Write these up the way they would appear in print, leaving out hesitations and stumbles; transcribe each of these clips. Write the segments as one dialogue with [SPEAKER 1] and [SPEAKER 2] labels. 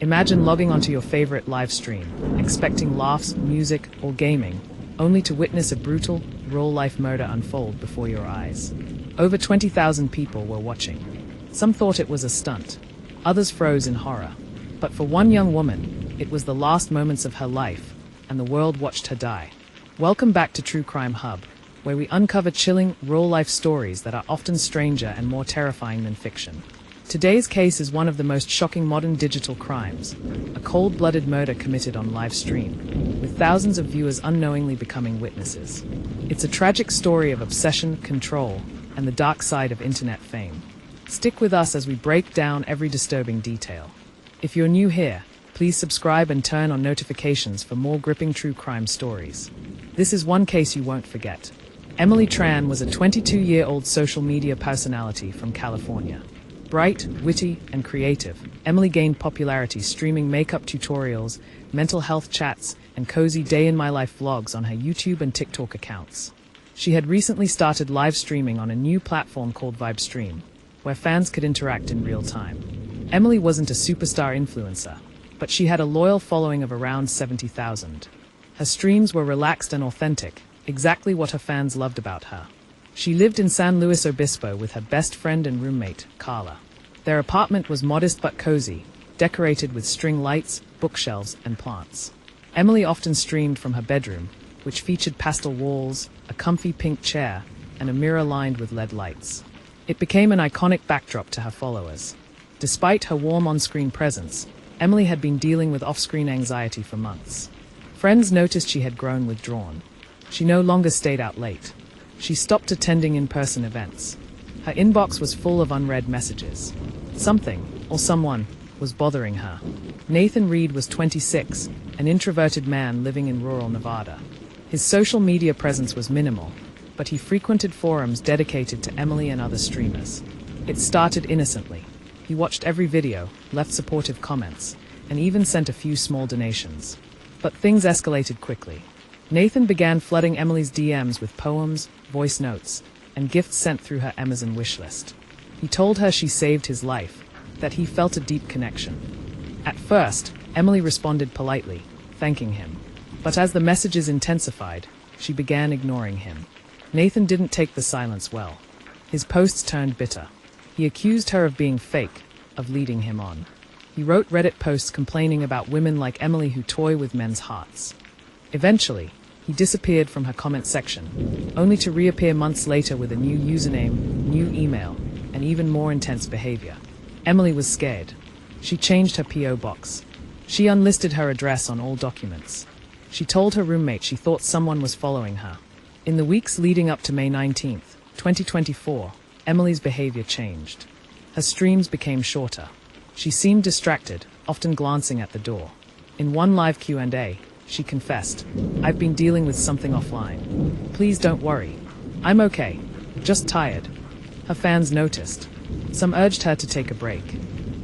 [SPEAKER 1] Imagine logging onto your favorite live stream, expecting laughs, music, or gaming, only to witness a brutal, real-life murder unfold before your eyes. Over 20,000 people were watching. Some thought it was a stunt. Others froze in horror. But for one young woman, it was the last moments of her life, and the world watched her die. Welcome back to True Crime Hub, where we uncover chilling, real-life stories that are often stranger and more terrifying than fiction. Today's case is one of the most shocking modern digital crimes, a cold-blooded murder committed on live stream, with thousands of viewers unknowingly becoming witnesses. It's a tragic story of obsession, control, and the dark side of internet fame. Stick with us as we break down every disturbing detail. If you're new here, please subscribe and turn on notifications for more gripping true crime stories. This is one case you won't forget. Emily Tran was a 22-year-old social media personality from California. Bright, witty, and creative, Emily gained popularity streaming makeup tutorials, mental health chats, and cozy day-in-my-life vlogs on her YouTube and TikTok accounts. She had recently started live streaming on a new platform called Livestream, where fans could interact in real time. Emily wasn't a superstar influencer, but she had a loyal following of around 70,000. Her streams were relaxed and authentic, exactly what her fans loved about her. She lived in San Luis Obispo with her best friend and roommate, Carla. Their apartment was modest but cozy, decorated with string lights, bookshelves, and plants. Emily often streamed from her bedroom, which featured pastel walls, a comfy pink chair, and a mirror lined with LED lights. It became an iconic backdrop to her followers. Despite her warm on-screen presence, Emily had been dealing with off-screen anxiety for months. Friends noticed she had grown withdrawn. She no longer stayed out late. She stopped attending in-person events. Her inbox was full of unread messages. Something, or someone, was bothering her. Nathan Reed was 26, an introverted man living in rural Nevada. His social media presence was minimal, but he frequented forums dedicated to Emily and other streamers. It started innocently. He watched every video, left supportive comments, and even sent a few small donations. But things escalated quickly. Nathan began flooding Emily's DMs with poems, voice notes, and gifts sent through her Amazon wishlist. He told her she saved his life, that he felt a deep connection. At first, Emily responded politely, thanking him. But as the messages intensified, she began ignoring him. Nathan didn't take the silence well. His posts turned bitter. He accused her of being fake, of leading him on. He wrote Reddit posts complaining about women like Emily who toy with men's hearts. Eventually, he disappeared from her comment section, only to reappear months later with a new username, new email, and even more intense behavior. Emily was scared. She changed her P.O. box. She unlisted her address on all documents. She told her roommate she thought someone was following her. In the weeks leading up to May 19, 2024, Emily's behavior changed. Her streams became shorter. She seemed distracted, often glancing at the door. In one live Q&A, she confessed, "I've been dealing with something offline. Please don't worry. I'm okay. Just tired." Her fans noticed. Some urged her to take a break.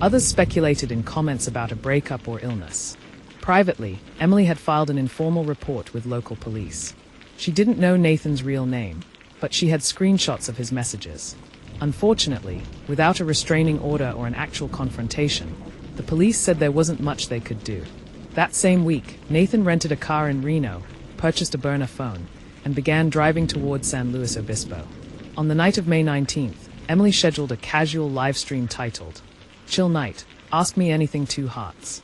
[SPEAKER 1] Others speculated in comments about a breakup or illness. Privately, Emily had filed an informal report with local police. She didn't know Nathan's real name, but she had screenshots of his messages. Unfortunately, without a restraining order or an actual confrontation, the police said there wasn't much they could do. That same week, Nathan rented a car in Reno, purchased a burner phone, and began driving towards San Luis Obispo. On the night of May 19th, Emily scheduled a casual live stream titled, "Chill Night, Ask Me Anything 2 Hearts."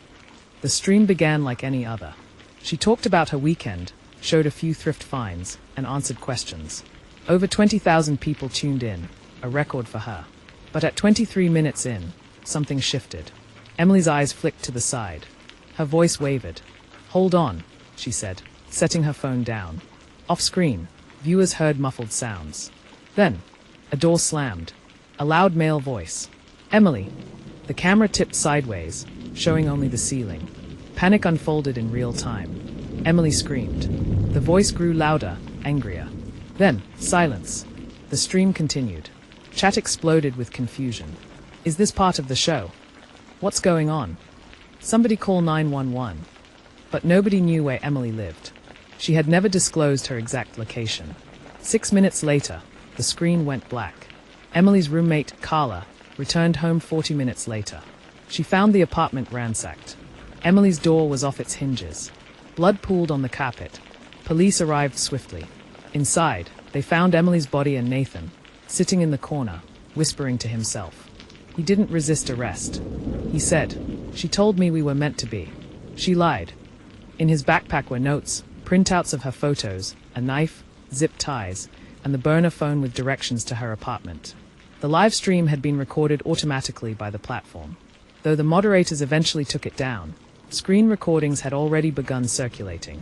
[SPEAKER 1] The stream began like any other. She talked about her weekend, showed a few thrift finds, and answered questions. Over 20,000 people tuned in, a record for her. But at 23 minutes in, something shifted. Emily's eyes flicked to the side. Her voice wavered. "Hold on," she said, setting her phone down. Off-screen, viewers heard muffled sounds. Then, a door slammed. A loud male voice. "Emily." The camera tipped sideways, showing only the ceiling. Panic unfolded in real time. Emily screamed. The voice grew louder, angrier. Then, silence. The stream continued. Chat exploded with confusion. "Is this part of the show? What's going on? Somebody call 911. But nobody knew where Emily lived. She had never disclosed her exact location. 6 minutes later, the screen went black. Emily's roommate, Carla, returned home 40 minutes later. She found the apartment ransacked. Emily's door was off its hinges. Blood pooled on the carpet. Police arrived swiftly. Inside, they found Emily's body and Nathan, sitting in the corner, whispering to himself. He didn't resist arrest. He said, "She told me we were meant to be." She lied. In his backpack were notes, printouts of her photos, a knife, zip ties, and the burner phone with directions to her apartment. The live stream had been recorded automatically by the platform. Though the moderators eventually took it down, screen recordings had already begun circulating.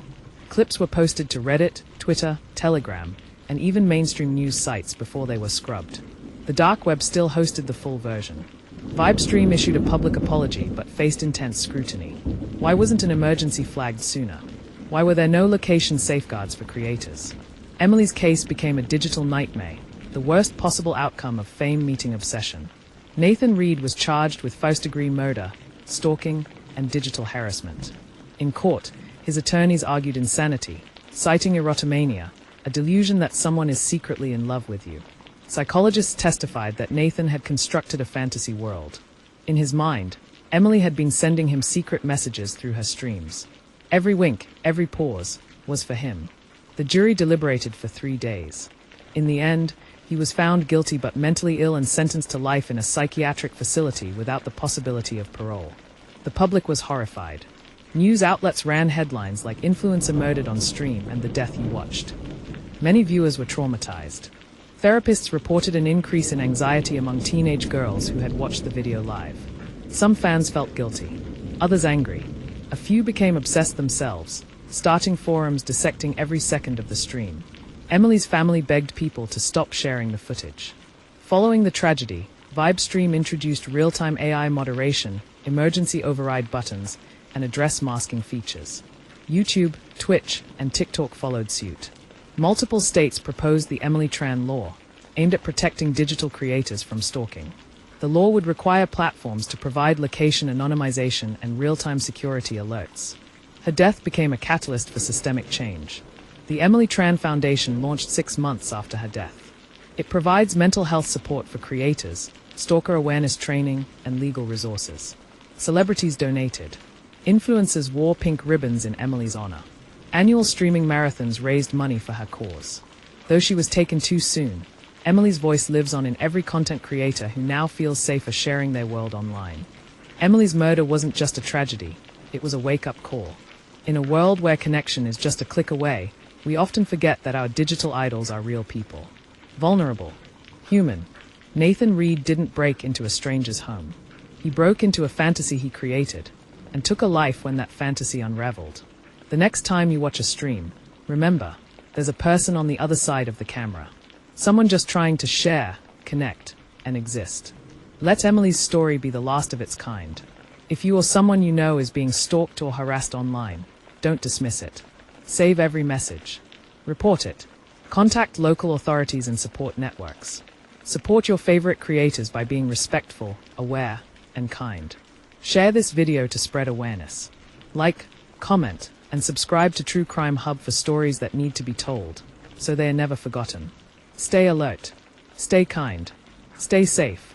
[SPEAKER 1] Clips were posted to Reddit, Twitter, Telegram, and even mainstream news sites before they were scrubbed. The dark web still hosted the full version. Livestream issued a public apology but faced intense scrutiny. Why wasn't an emergency flagged sooner? Why were there no location safeguards for creators? Emily's case became a digital nightmare, the worst possible outcome of fame meeting obsession. Nathan Reed was charged with first-degree murder, stalking, and digital harassment. In court, his attorneys argued insanity, citing erotomania, a delusion that someone is secretly in love with you. Psychologists testified that Nathan had constructed a fantasy world. In his mind, Emily had been sending him secret messages through her streams. Every wink, every pause, was for him. The jury deliberated for 3 days. In the end, he was found guilty but mentally ill and sentenced to life in a psychiatric facility without the possibility of parole. The public was horrified. News outlets ran headlines like "Influencer murdered on stream" and "The death you watched." Many viewers were traumatized. Therapists reported an increase in anxiety among teenage girls who had watched the video live. Some fans felt guilty, others angry. A few became obsessed themselves, starting forums dissecting every second of the stream. Emily's family begged people to stop sharing the footage. Following the tragedy, Livestream introduced real-time AI moderation, emergency override buttons, and address masking features. YouTube, Twitch, and TikTok followed suit. Multiple states proposed the Emily Tran law, aimed at protecting digital creators from stalking. The law would require platforms to provide location anonymization and real-time security alerts. Her death became a catalyst for systemic change. The Emily Tran Foundation launched 6 months after her death. It provides mental health support for creators, stalker awareness training, and legal resources. Celebrities donated. Influencers wore pink ribbons in Emily's honor. Annual streaming marathons raised money for her cause. Though she was taken too soon, Emily's voice lives on in every content creator who now feels safer sharing their world online. Emily's murder wasn't just a tragedy, it was a wake-up call. In a world where connection is just a click away, we often forget that our digital idols are real people. Vulnerable. Human. Nathan Reed didn't break into a stranger's home. He broke into a fantasy he created, and took a life when that fantasy unraveled. The next time you watch a stream, remember, there's a person on the other side of the camera. Someone just trying to share, connect, and exist. Let Emily's story be the last of its kind. If you or someone you know is being stalked or harassed online, don't dismiss it. Save every message. Report it. Contact local authorities and support networks. Support your favorite creators by being respectful, aware, and kind. Share this video to spread awareness. Like, comment, and subscribe to True Crime Hub for stories that need to be told, so they are never forgotten. Stay alert. Stay kind. Stay safe.